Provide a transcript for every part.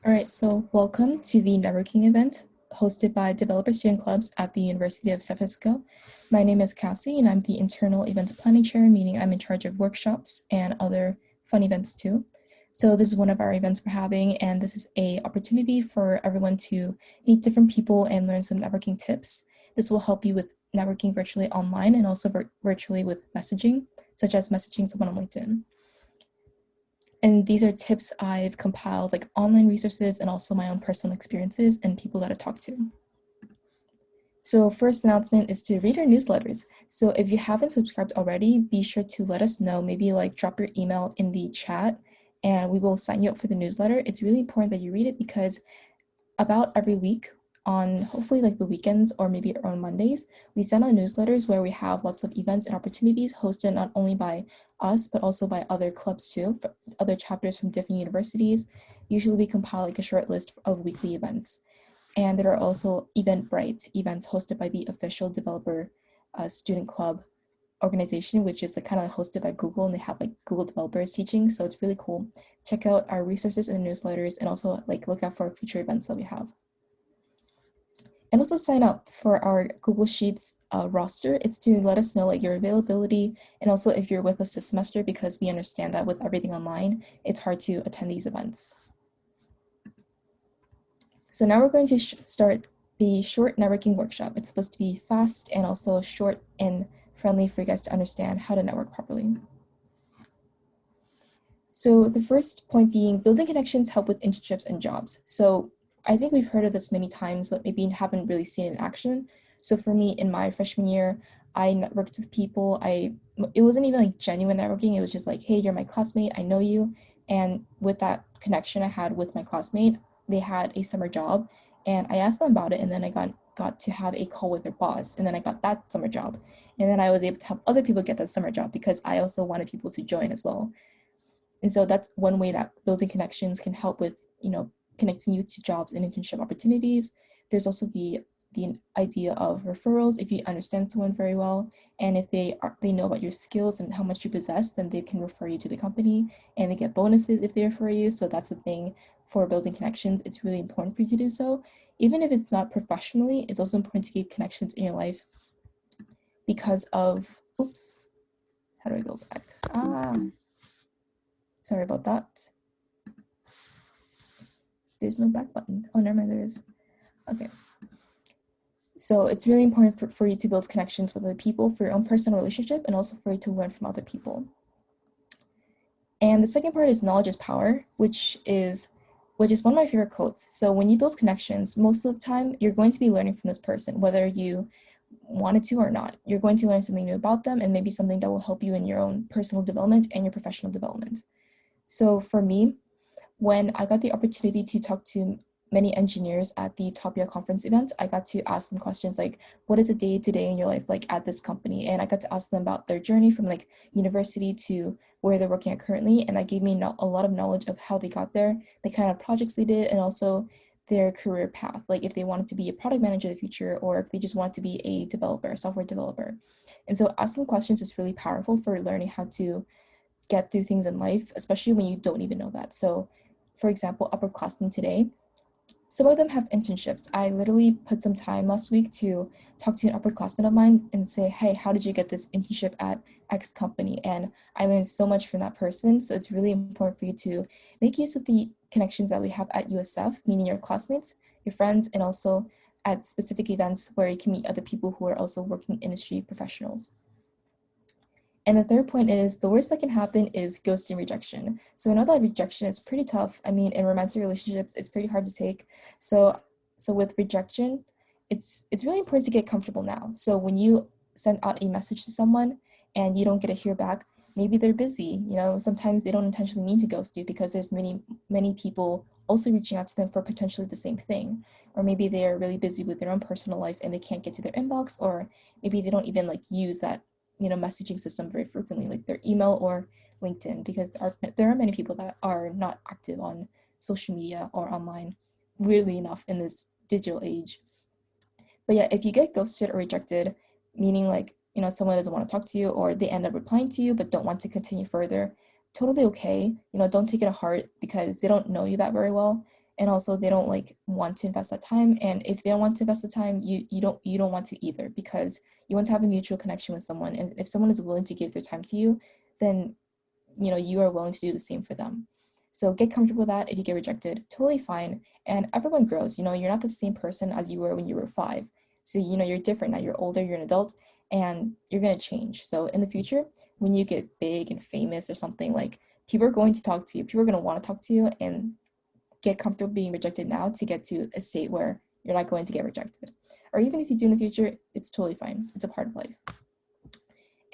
All right, so welcome to the networking event hosted by Developer Student Clubs at the University of San Francisco. My name is Cassie, and I'm the Internal Events Planning Chair, meaning I'm in charge of workshops and other fun events too. So this is one of our events we're having, and this is an opportunity for everyone to meet different people and learn some networking tips. This will help you with networking virtually online and also virtually with messaging, such as messaging someone on LinkedIn. And these are tips I've compiled, like online resources and also my own personal experiences and people that I talk to. So first announcement is to read our newsletters. So if you haven't subscribed already, be sure to let us know, maybe like drop your email in the chat and we will sign you up for the newsletter. It's really important that you read it because about every week on hopefully like the weekends or maybe on Mondays, we send out newsletters where we have lots of events and opportunities hosted not only by us, but also by other clubs too, other chapters from different universities. Usually we compile like a short list of weekly events. And there are also Eventbrite events hosted by the official developer student club organization, which is like kind of hosted by Google, and they have like Google developers teaching. So it's really cool. Check out our resources in the newsletters and also like look out for future events that we have. And also sign up for our Google Sheets roster. It's to let us know like your availability and also if you're with us this semester, because we understand that with everything online, it's hard to attend these events. So now we're going to start the short networking workshop. It's supposed to be fast and also short and friendly for you guys to understand how to network properly. So the first point being building connections help with internships and jobs. So I think we've heard of this many times, but maybe haven't really seen it in action. So for me, in my freshman year, I networked with people. It wasn't even like genuine networking. It was just like, hey, you're my classmate, I know you. And with that connection I had with my classmate, they had a summer job and I asked them about it, and then I got to have a call with their boss, and then I got that summer job. And then I was able to help other people get that summer job because I also wanted people to join as well. And so that's one way that building connections can help with, connecting you to jobs and internship opportunities. There's also the idea of referrals. If you understand someone very well, and if they know about your skills and how much you possess, then they can refer you to the company, and they get bonuses if they refer you. So that's the thing for building connections. It's really important for you to do so. Even if it's not professionally, it's also important to keep connections in your life because of, oops, how do I go back? Sorry about that. There's no back button. Oh, never mind, there is. Okay. So it's really important for you to build connections with other people for your own personal relationship and also for you to learn from other people. And the second part is knowledge is power, which is one of my favorite quotes. So when you build connections, most of the time you're going to be learning from this person, whether you wanted to or not. You're going to learn something new about them and maybe something that will help you in your own personal development and your professional development. So for me, when I got the opportunity to talk to many engineers at the Top Year Conference event, I got to ask them questions like, what is a day-to-day in your life like at this company? And I got to ask them about their journey from like university to where they're working at currently. And that gave me a lot of knowledge of how they got there, the kind of projects they did, and also their career path, like if they wanted to be a product manager in the future or if they just wanted to be a developer, a software developer. And so asking questions is really powerful for learning how to get through things in life, especially when you don't even know that. So for example, upperclassmen today, some of them have internships. I literally put some time last week to talk to an upperclassman of mine and say, hey, how did you get this internship at X company? And I learned so much from that person. So it's really important for you to make use of the connections that we have at USF, meaning your classmates, your friends, and also at specific events where you can meet other people who are also working industry professionals. And the third point is the worst that can happen is ghosting rejection. So I know that rejection is pretty tough. I mean, in romantic relationships, it's pretty hard to take. So with rejection, it's really important to get comfortable now. So when you send out a message to someone and you don't get a hear back, maybe they're busy. Sometimes they don't intentionally mean to ghost you because there's many people also reaching out to them for potentially the same thing. Or maybe they are really busy with their own personal life and they can't get to their inbox, or maybe they don't even like use that messaging system very frequently, like their email or LinkedIn, because there are many people that are not active on social media or online, weirdly enough, in this digital age. But yeah, if you get ghosted or rejected, meaning like, someone doesn't want to talk to you or they end up replying to you but don't want to continue further, totally okay. Don't take it to heart because they don't know you that very well. and also they don't like want to invest that time. And if they don't want to invest the time, you don't want to either, because you want to have a mutual connection with someone. And if someone is willing to give their time to you, then you are willing to do the same for them. So get comfortable with that. If you get rejected, totally fine. And everyone grows. You're not the same person as you were when you were 5. So you're different now. You're older, you're an adult, and you're going to change. So in the future, when you get big and famous or something, like, people are going to talk to you, people are going to want to talk to you, and get comfortable being rejected now to get to a state where you're not going to get rejected. Or even if you do in the future, it's totally fine. It's a part of life.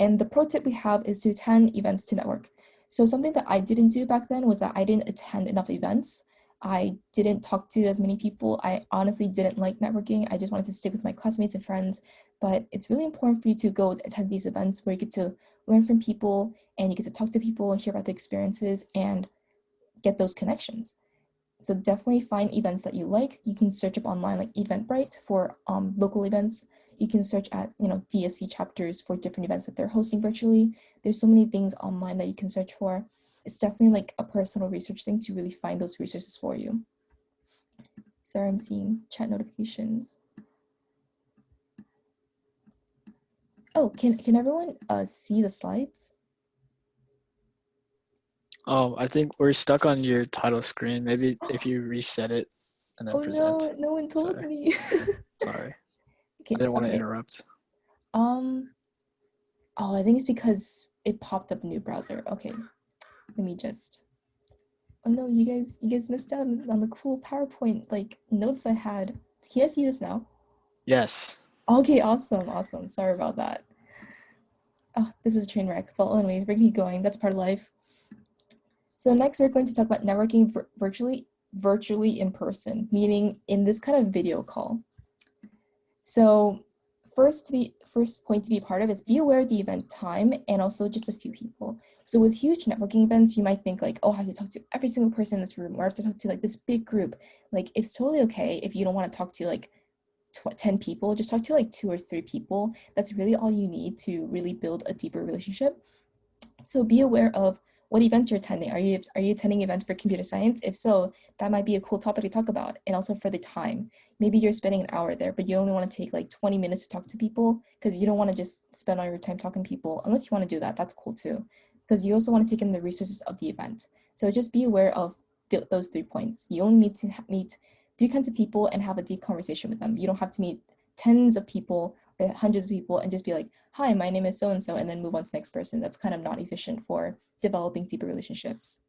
And the pro tip we have is to attend events to network. So something that I didn't do back then was that I didn't attend enough events. I didn't talk to as many people. I honestly didn't like networking. I just wanted to stick with my classmates and friends. But it's really important for you to go attend these events where you get to learn from people, and you get to talk to people and hear about their experiences and get those connections. So definitely find events that you like. You can search up online like Eventbrite for local events. You can search at DSC chapters for different events that they're hosting virtually. There's so many things online that you can search for. It's definitely like a personal research thing to really find those resources for you. Sorry, I'm seeing chat notifications. Oh, can everyone see the slides? Oh, I think we're stuck on your title screen. Maybe if you reset it and then present. No, no one told me. Sorry. I didn't want to interrupt. Oh, I think it's because it popped up a new browser. Okay, let me just. Oh no, you guys missed out on the cool PowerPoint like notes I had. Can you see this now? Yes. Okay, awesome. Sorry about that. Oh, this is a train wreck. Well, anyway, we're gonna keep going. That's part of life. So next, we're going to talk about networking virtually in person, meaning in this kind of video call. So first point to be part of is be aware of the event time and also just a few people. So with huge networking events, you might think like, oh, I have to talk to every single person in this room, or I have to talk to like this big group. Like, it's totally okay if you don't want to talk to like 10 people. Just talk to like 2 or 3 people. That's really all you need to really build a deeper relationship. So be aware of what events you're attending. Are you attending events for computer science? If so, that might be a cool topic to talk about. And also for the time. Maybe you're spending an hour there, but you only want to take like 20 minutes to talk to people, because you don't want to just spend all your time talking to people. Unless you want to do that, that's cool too. Because you also want to take in the resources of the event. So just be aware of those 3 points. You only need to meet 3 kinds of people and have a deep conversation with them. You don't have to meet tens of people or hundreds of people and just be like, hi, my name is so-and-so, and then move on to the next person. That's kind of not efficient for developing deeper relationships.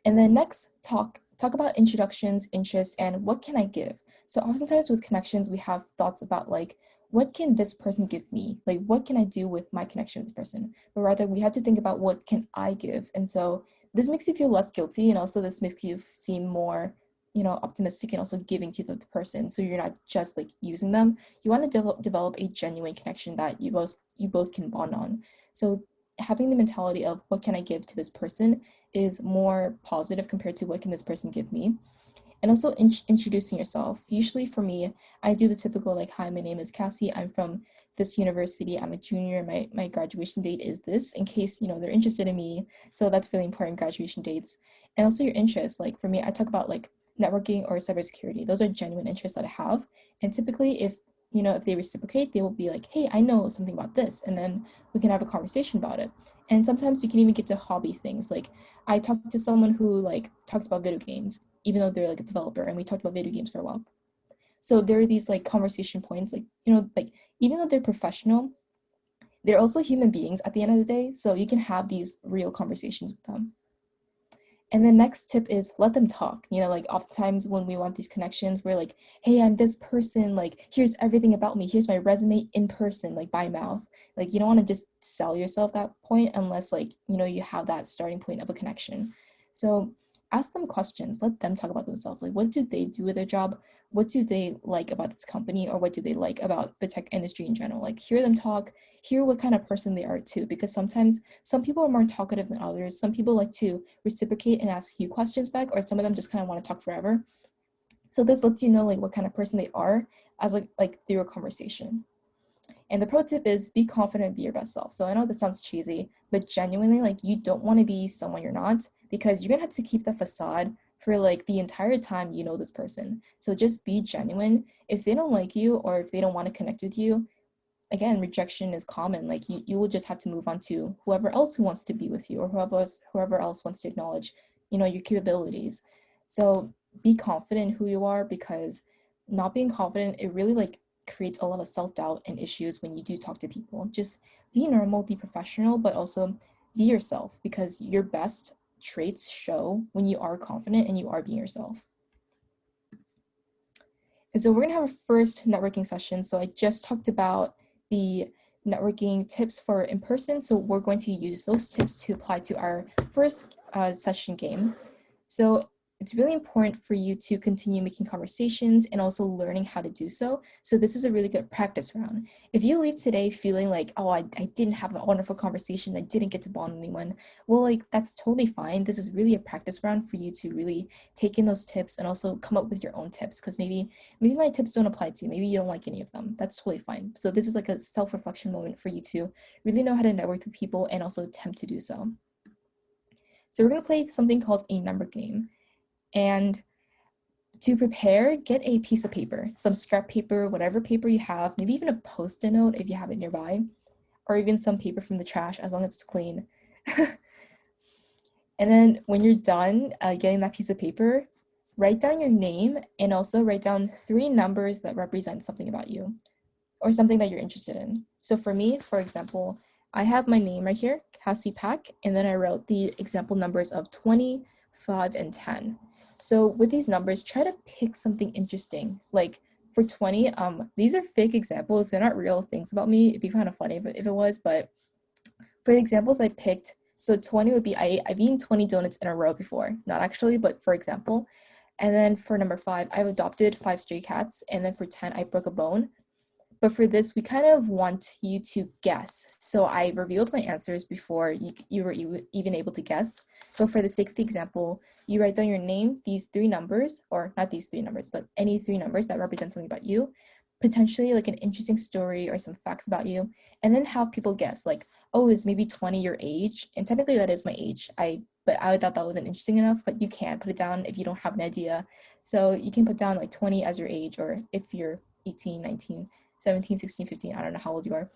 And then next, talk about introductions, interests, and what can I give? So oftentimes with connections, we have thoughts about like, what can this person give me? Like, what can I do with my connection with this person? But rather, we have to think about what can I give? And so this makes you feel less guilty, and also this makes you seem more optimistic and also giving to the person. So you're not just like using them. You want to develop a genuine connection that you both can bond on. So having the mentality of what can I give to this person is more positive compared to what can this person give me. And also introducing yourself. Usually for me, I do the typical like, hi, my name is Cassie. I'm from this university. I'm a junior. My graduation date is this, in case they're interested in me. So that's really important, graduation dates. And also your interests. Like for me, I talk about like networking or cybersecurity. Those are genuine interests that I have. And typically if they reciprocate, they will be like, hey, I know something about this. And then we can have a conversation about it. And sometimes you can even get to hobby things. Like I talked to someone who like talked about video games, even though they're like a developer, and we talked about video games for a while. So there are these like conversation points, like, like even though they're professional, they're also human beings at the end of the day. So you can have these real conversations with them. And the next tip is let them talk. Like oftentimes when we want these connections, we're like, hey, I'm this person, like, here's everything about me. Here's my resume in person, like by mouth. Like you don't want to just sell yourself at that point unless like, you have that starting point of a connection. So ask them questions, let them talk about themselves. Like, what do they do with their job? What do they like about this company? Or what do they like about the tech industry in general? Like hear them talk, hear what kind of person they are too, because sometimes some people are more talkative than others. Some people like to reciprocate and ask you questions back, or some of them just kind of want to talk forever. So this lets you know like what kind of person they are as like through a conversation. And the pro tip is be confident, be your best self. So I know this sounds cheesy, but genuinely, like, you don't want to be someone you're not, because you're gonna have to keep the facade for like the entire time you know this person. So just be genuine. If they don't like you or if they don't want to connect with you, again, rejection is common. Like you will just have to move on to whoever else who wants to be with you, or whoever else wants to acknowledge, your capabilities. So be confident in who you are, because not being confident, it really like creates a lot of self-doubt and issues when you do talk to people. Just be normal, be professional, but also be yourself, because your best traits show when you are confident and you are being yourself. And so we're going to have a first networking session. So I just talked about the networking tips for in person. So we're going to use those tips to apply to our first session game. So it's really important for you to continue making conversations and also learning how to do so. So this is a really good practice round. If you leave today feeling like, oh, I didn't have a wonderful conversation, I didn't get to bond with anyone, well, like that's totally fine. This is really a practice round for you to really take in those tips and also come up with your own tips, because maybe my tips don't apply to you. Maybe you don't like any of them. That's totally fine. So this is like a self-reflection moment for you to really know how to network with people and also attempt to do so. So we're going to play something called a number game. And to prepare, get a piece of paper, some scrap paper, whatever paper you have, maybe even a Post-it note if you have it nearby, or even some paper from the trash as long as it's clean. And then when you're done getting that piece of paper, write down your name and also write down 3 numbers that represent something about you or something that you're interested in. So for me, for example, I have my name right here, Cassie Pack, and then I wrote the example numbers of 20, 5, and 10. So with these numbers, try to pick something interesting. Like for 20, these are fake examples. They're not real things about me. It'd be kind of funny if it was, but for the examples I picked, so 20 would be, I've eaten 20 donuts in a row before. Not actually, but for example. And then for number 5, I've adopted 5 stray cats. And then for 10, I broke a bone. But for this, we kind of want you to guess. So I revealed my answers before you were even able to guess. So for the sake of the example, you write down your name, these 3 numbers, or not these 3 numbers, but any 3 numbers that represent something about you, potentially like an interesting story or some facts about you, and then have people guess, like, oh, is maybe 20 your age? And technically that is my age. But I thought that wasn't interesting enough, but you can put it down if you don't have an idea. So you can put down like 20 as your age, or if you're 18, 19, 17, 16, 15, I don't know how old you are.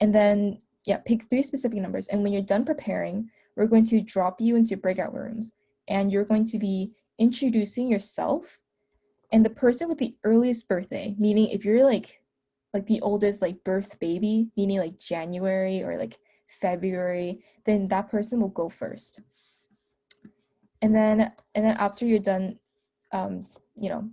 And then, yeah, pick 3 specific numbers. And when you're done preparing, we're going to drop you into breakout rooms. And you're going to be introducing yourself and the person with the earliest birthday, meaning if you're like the oldest like birth baby, meaning like January or like February, then that person will go first. And then after you're done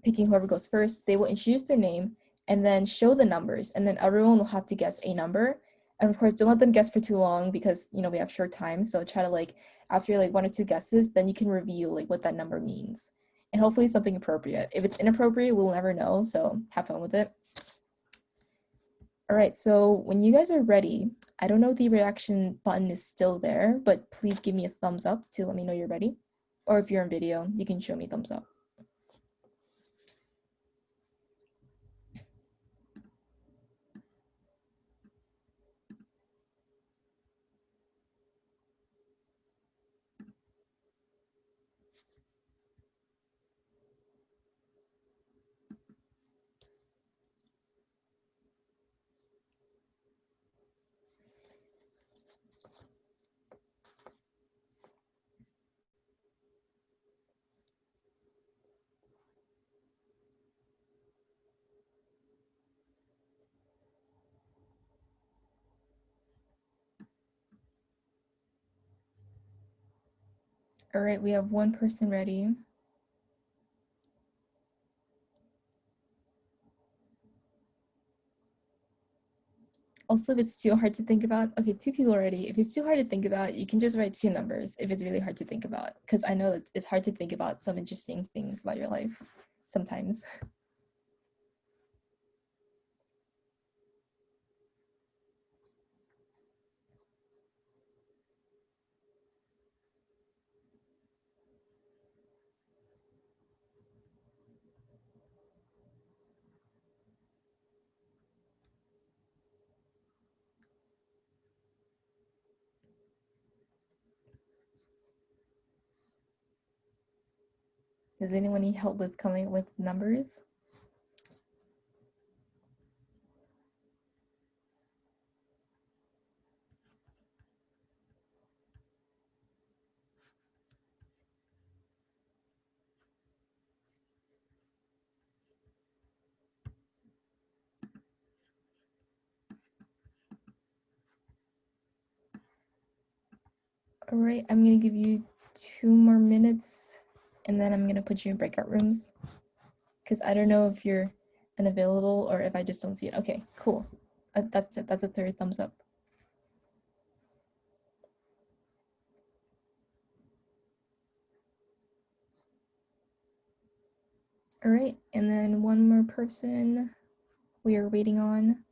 picking whoever goes first, they will introduce their name and then show the numbers, and then everyone will have to guess a number. And of course, don't let them guess for too long, because we have short time. So try to like after like 1 or 2 guesses, then you can reveal like what that number means, and hopefully something appropriate. If it's inappropriate, we'll never know. So have fun with it. All right. So when you guys are ready, I don't know if the reaction button is still there, but please give me a thumbs up to let me know you're ready. Or if you're on video, you can show me thumbs up. All right, we have 1 person ready. Also, if it's too hard to think about, okay, 2 people already. If it's too hard to think about, you can just write 2 numbers if it's really hard to think about, because I know that it's hard to think about some interesting things about your life sometimes. Does anyone need help with coming with numbers? All right, I'm gonna give you 2 more minutes and then I'm gonna put you in breakout rooms because I don't know if you're unavailable or if I just don't see it. Okay, cool. That's it. That's a third thumbs up. All right, and then one more person we are waiting on.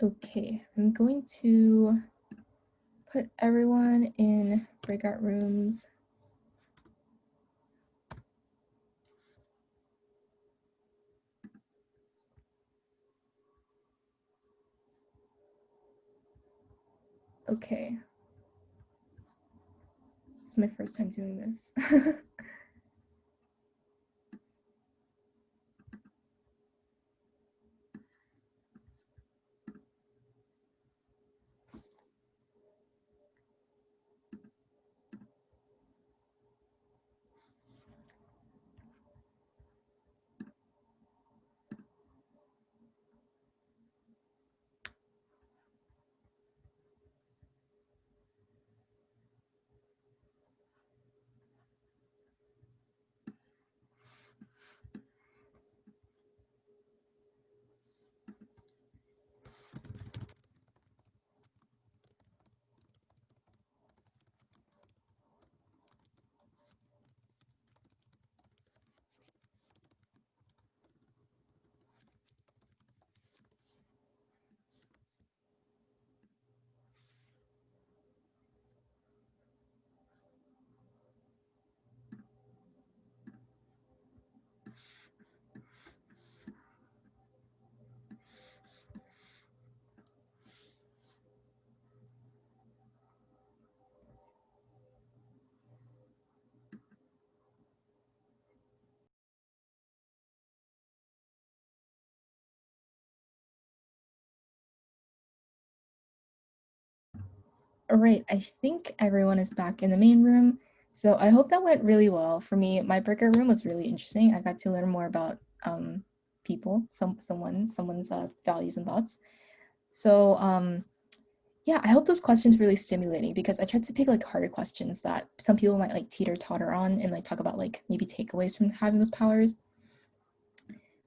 Okay, I'm going to put everyone in breakout rooms. Okay. It's my first time doing this. All right, I think everyone is back in the main room. So I hope that went really well. For me, my breakout room was really interesting. I got to learn more about people, someone's values and thoughts. So yeah, I hope those questions really stimulating because I tried to pick like harder questions that some people might like teeter totter on and like talk about like maybe takeaways from having those powers.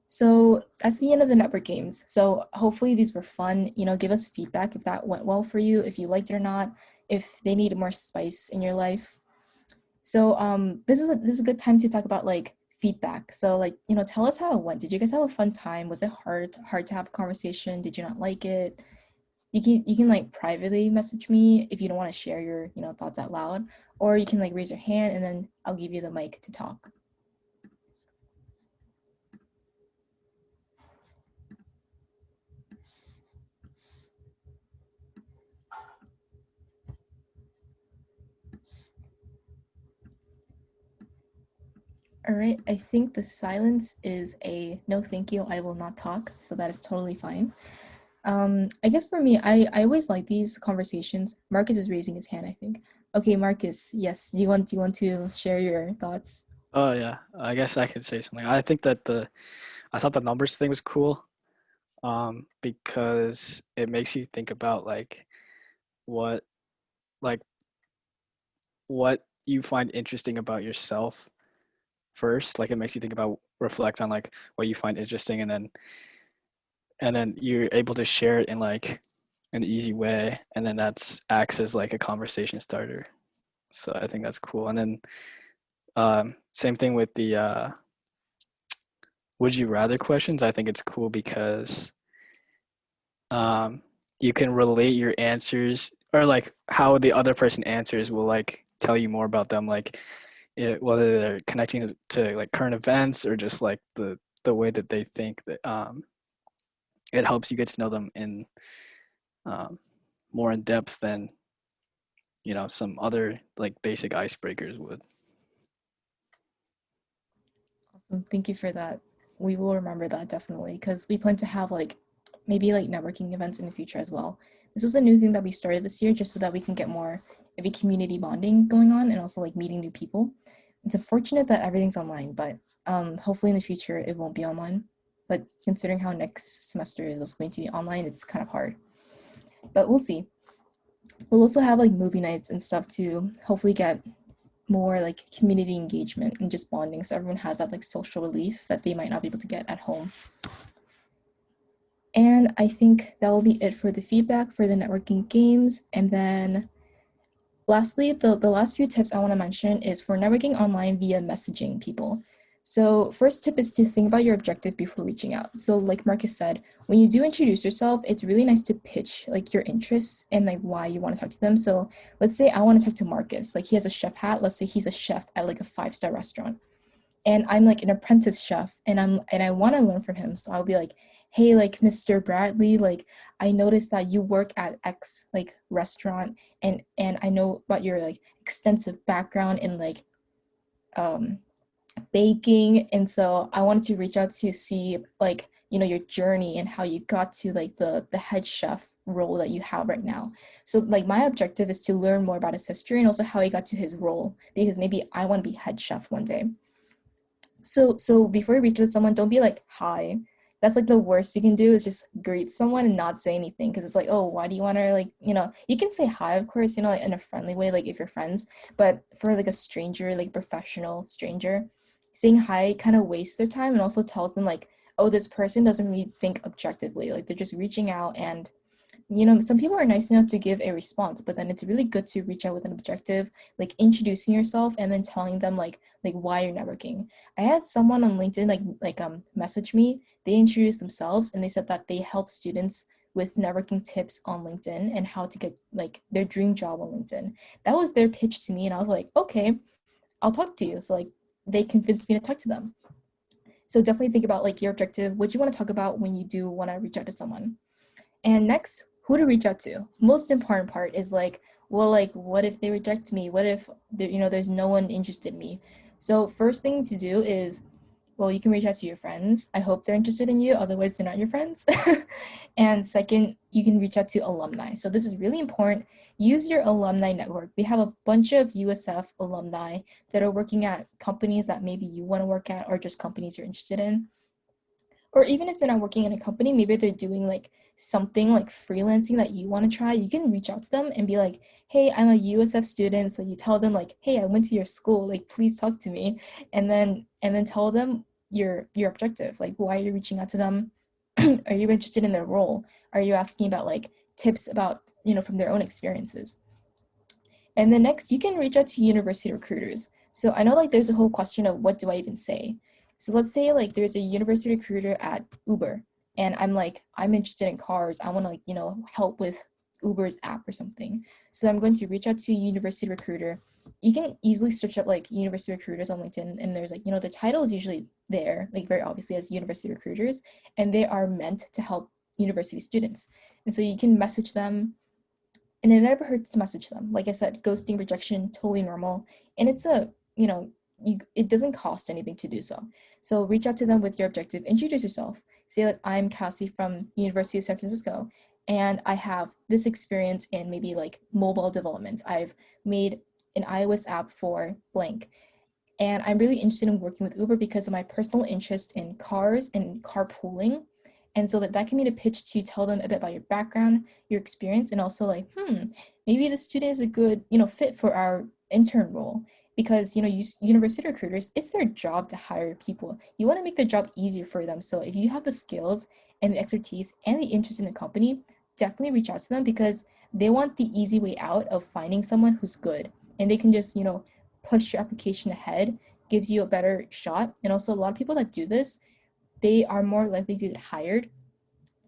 So that's the end of the network games. So hopefully these were fun. You know, give us feedback if that went well for you, if you liked it or not, if they need more spice in your life. So this is a good time to talk about like feedback. So like, you know, tell us how it went. Did you guys have a fun time? Was it hard to have a conversation? Did you not like it? You can like privately message me if you don't want to share your, you know, thoughts out loud, or you can like raise your hand and then I'll give you the mic to talk. All right, I think the silence is a no thank you, I will not talk, so that is totally fine. I guess for me, I always like these conversations. Marcus is raising his hand, I think. Okay, Marcus, yes, do you want to share your thoughts? Oh yeah, I guess I could say something. I thought the numbers thing was cool, because it makes you think about what like what you find interesting about yourself first. Like it makes you think about reflect on like what you find interesting, and then you're able to share it in like an easy way, and then that's acts as like a conversation starter. So I think that's cool. And then same thing with the would you rather questions. I think it's cool because um, you can relate your answers, or like how the other person answers will like tell you more about them, like whether they're connecting to like current events or just like the way that they think that it helps you get to know them in um, more in depth than some other like basic icebreakers would. Awesome. Thank you for that. We will remember that definitely because we plan to have like maybe like networking events in the future as well. This was a new thing that we started this year just so that we can get more of a community bonding going on and also like meeting new people. It's unfortunate that everything's online, but hopefully in the future it won't be online. But considering how next semester is going to be online, it's kind of hard. But we'll see. We'll also have like movie nights and stuff to hopefully get more like community engagement and just bonding so everyone has that like social relief that they might not be able to get at home. And I think that will be it for the feedback for the networking games. And then lastly, the last few tips I want to mention is for networking online via messaging people. So first tip is to think about your objective before reaching out. So like Marcus said, when you do introduce yourself, it's really nice to pitch like your interests and like why you want to talk to them. So let's say I want to talk to Marcus, like he has a chef hat. Let's say he's a chef at like a 5-star restaurant and I'm like an apprentice chef and I want to learn from him. So I'll be like, hey, like Mr. Bradley, like I noticed that you work at X like restaurant and I know about your like extensive background in like um baking. And so I wanted to reach out to see like, your journey and how you got to like the head chef role that you have right now. So like my objective is to learn more about his history and also how he got to his role because maybe I want to be head chef one day. So before you reach out to someone, don't be like, hi. That's like the worst you can do is just greet someone and not say anything because it's like, oh, why do you want to like, you can say hi, of course, like in a friendly way, like if you're friends, but for like a stranger, like professional stranger, saying hi kind of wastes their time and also tells them like, oh, this person doesn't really think objectively, like they're just reaching out and some people are nice enough to give a response, but then it's really good to reach out with an objective, like introducing yourself and then telling them like why you're networking. I had someone on LinkedIn message me. They introduced themselves and they said that they help students with networking tips on LinkedIn and how to get like their dream job on LinkedIn. That was their pitch to me, and I was like, okay, I'll talk to you. So like they convinced me to talk to them. So definitely think about like your objective, what you want to talk about when you do want to reach out to someone. And next, who to reach out to. Most important part is like, well, like, what if they reject me? What if there's no one interested in me? So first thing to do is, well, you can reach out to your friends. I hope they're interested in you, otherwise they're not your friends. And second, you can reach out to alumni. So this is really important. Use your alumni network. We have a bunch of USF alumni that are working at companies that maybe you want to work at or just companies you're interested in, or even if they're not working in a company, maybe they're doing like something like freelancing that you want to try, you can reach out to them and be like, hey, I'm a USF student. So you tell them like, hey, I went to your school, like please talk to me. And then tell them your objective, like why are you reaching out to them? Are you interested in their role? Are you asking about like tips about from their own experiences? And then next, you can reach out to university recruiters. So I know like there's a whole question of what do I even say? So let's say like there's a university recruiter at Uber and I'm interested in cars. I want to help with Uber's app or something. So I'm going to reach out to a university recruiter. You can easily search up like university recruiters on LinkedIn and there's like, the title is usually there, like very obviously as university recruiters, and they are meant to help university students. And so you can message them and it never hurts to message them. Like I said, ghosting, rejection, totally normal. And it's it doesn't cost anything to do so. So reach out to them with your objective. Introduce yourself. Say like, I'm Cassie from University of San Francisco, and I have this experience in maybe like mobile development. I've made an iOS app for blank. And I'm really interested in working with Uber because of my personal interest in cars and carpooling. And so that can be a pitch to tell them a bit about your background, your experience, and also like, maybe the student is a good, fit for our intern role. Because, university recruiters, it's their job to hire people. You want to make the job easier for them. So if you have the skills and the expertise and the interest in the company, definitely reach out to them because they want the easy way out of finding someone who's good. And they can just, push your application ahead, gives you a better shot. And also a lot of people that do this, they are more likely to get hired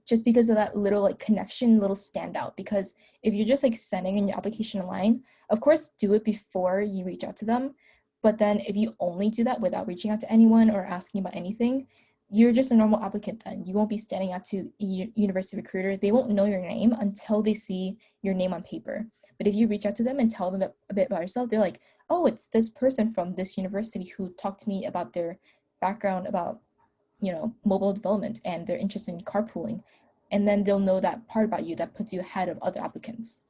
just because of that little like connection, little standout. Because if you're just like sending in your application online, of course, do it before you reach out to them. But then if you only do that without reaching out to anyone or asking about anything, you're just a normal applicant then. You won't be standing out to a university recruiter. They won't know your name until they see your name on paper. But if you reach out to them and tell them a bit about yourself, they're like, oh, it's this person from this university who talked to me about their background about, mobile development and they're interested in carpooling. And then they'll know that part about you that puts you ahead of other applicants.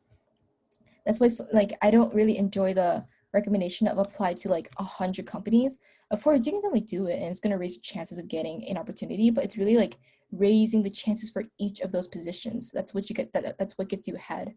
That's why, like, I don't really enjoy the recommendation of apply to like 100 companies. Of course, you can definitely do it and it's going to raise your chances of getting an opportunity, but it's really like raising the chances for each of those positions. That's what you get, that's what gets you ahead.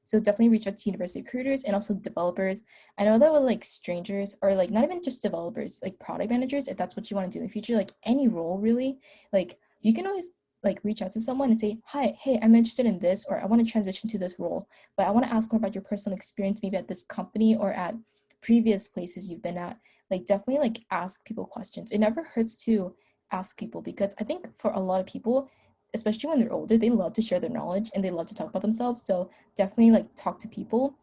So definitely reach out to university recruiters and also developers. I know that with like strangers or like not even just developers, like product managers, if that's what you want to do in the future, like any role really, like you can always like reach out to someone and say, hi, hey, I'm interested in this, or I want to transition to this role, but I want to ask more about your personal experience, maybe at this company or at previous places you've been at. Like definitely like ask people questions. It never hurts to ask people, because I think for a lot of people, especially when they're older, they love to share their knowledge and they love to talk about themselves. So definitely like talk to people.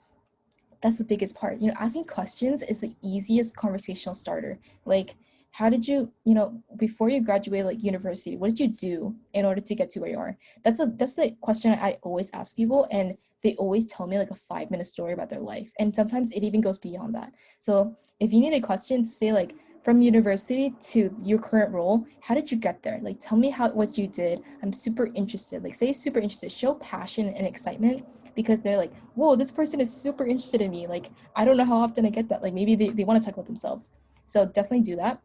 That's the biggest part. Asking questions is the easiest conversational starter. Like, how did you, before you graduated like university, what did you do in order to get to where you are? That's the question I always ask people, and they always tell me like a 5-minute story about their life. And sometimes it even goes beyond that. So if you need a question to say like, from university to your current role, how did you get there? Like, tell me what you did. I'm super interested. Like, say super interested. Show passion and excitement, because they're like, whoa, this person is super interested in me. Like, I don't know how often I get that. Like, maybe they want to talk about themselves. So definitely do that.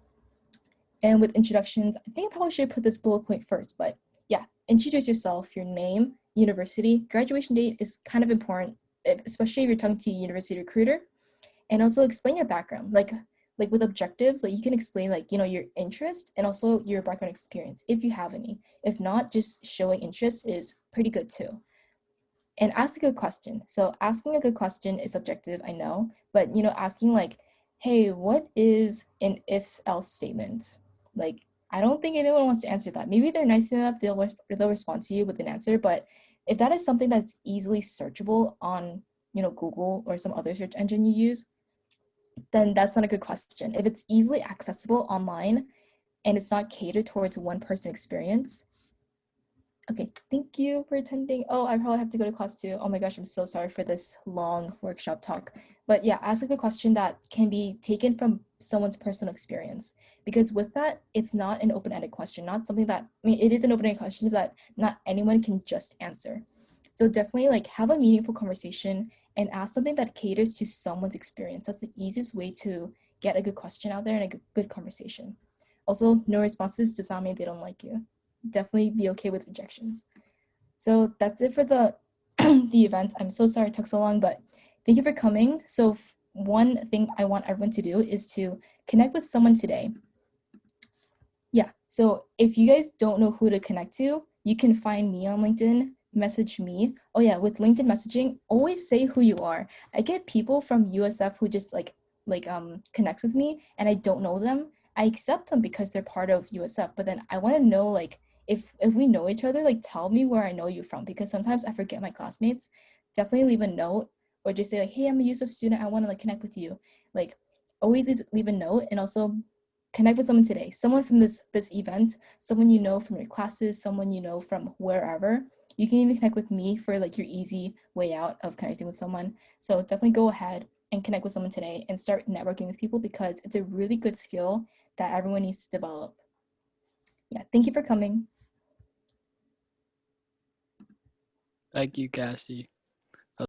And with introductions, I think I probably should put this bullet point first, but yeah, introduce yourself, your name, university, graduation date is kind of important, especially if you're talking to a university recruiter. And also explain your background. Like with objectives, like you can explain like, your interest and also your background experience if you have any. If not, just showing interest is pretty good too. And ask a good question. So asking a good question is subjective, I know, but asking like, hey, what is an if else statement? Like, I don't think anyone wants to answer that. Maybe they're nice enough, they'll respond to you with an answer, but if that is something that's easily searchable on, Google or some other search engine you use, then that's not a good question. If it's easily accessible online and it's not catered towards one person experience. Okay, thank you for attending. Oh, I probably have to go to class too. Oh my gosh, I'm so sorry for this long workshop talk. But yeah, ask a good question that can be taken from someone's personal experience. Because with that, it's not an open-ended question, not something that, it is an open-ended question that not anyone can just answer. So definitely like have a meaningful conversation and ask something that caters to someone's experience. That's the easiest way to get a good question out there and a good conversation. Also, no responses does not mean they don't like you. Definitely be okay with rejections. So that's it for the the event. I'm so sorry it took so long, but thank you for coming. So one thing I want everyone to do is to connect with someone today. Yeah, so if you guys don't know who to connect to, you can find me on LinkedIn, message me. Oh yeah, with LinkedIn messaging, always say who you are. I get people from USF who just connects with me and I don't know them. I accept them because they're part of USF, but then I want to know like if we know each other, like tell me where I know you from, because sometimes I forget my classmates. Definitely leave a note or just say like, hey, I'm a USF student, I want to like connect with you. Like always leave a note, and also connect with someone today, someone from this event, someone you know from your classes, someone you know from wherever. You can even connect with me for like your easy way out of connecting with someone. So definitely go ahead and connect with someone today and start networking with people, because it's a really good skill that everyone needs to develop. Yeah, thank you for coming. Thank you, Cassie.